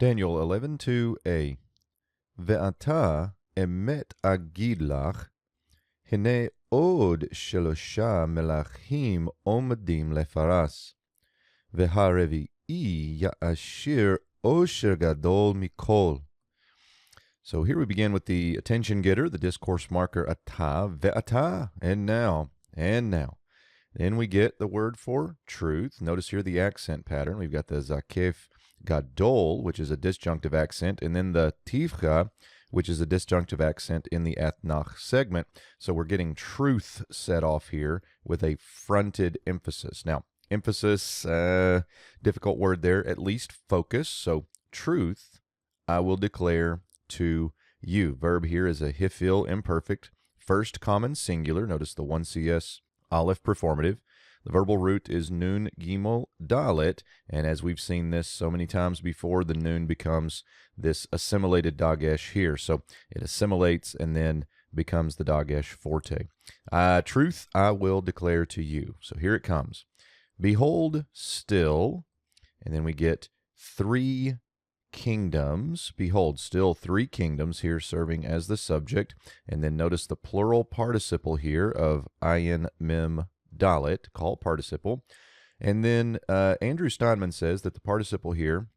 Daniel 11:2a. ואתה אמת אגיד לך, הנה עוד 3 מלכים עומדים לפרס, והרביעי יעשיר עושר גדול מכל. So here we begin with the attention getter, the discourse marker ata, ve'ata, and now. Then we get the word for truth. Notice here the accent pattern. We've got the zakef gadol, which is a disjunctive accent, and then the tivcha, which is a disjunctive accent in the ethnach segment. So we're getting truth set off here with a fronted emphasis. Now, emphasis, difficult word there, at least focus. So truth, I will declare to you. Verb here is a hifil imperfect, first common singular. Notice the 1cs aleph performative. The verbal root is nun gimel dalet, and as we've seen this so many times before, the nun becomes this assimilated dagesh here. So it assimilates and then becomes the dagesh forte. Truth I will declare to you. So here it comes. Behold still, and then we get 3 kingdoms. Behold, still 3 kingdoms here serving as the subject. And then notice the plural participle here of ayin mem dalet, call participle. And then Andrew Steinman says that the participle here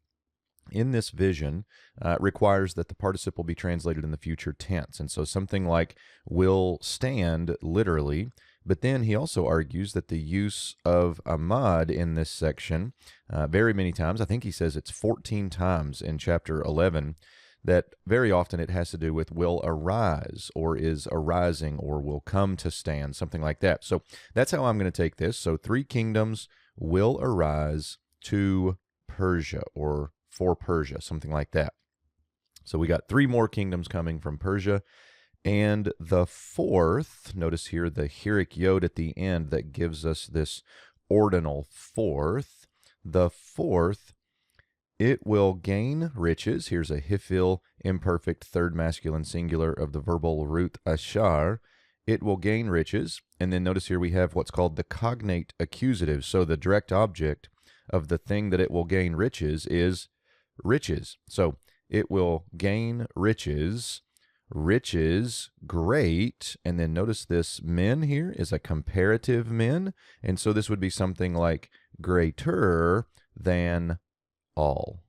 in this vision requires that the participle be translated in the future tense. And so something like will stand literally. But then he also argues that the use of amad in this section very many times, I think he says it's 14 times in chapter 11, that very often it has to do with will arise or is arising or will come to stand, something like that. So that's how I'm going to take this. So 3 kingdoms will arise to Persia or for Persia, something like that. So we got 3 more kingdoms coming from Persia. And the 4th, notice here the hirik yod at the end that gives us this ordinal 4th. The 4th, it will gain riches. Here's a hifil imperfect third masculine singular of the verbal root ashar. It will gain riches. And then notice here we have what's called the cognate accusative. So the direct object of the thing that it will gain riches is riches. So it will gain riches. Riches, great, and then notice this men here is a comparative men, and so this would be something like greater than all.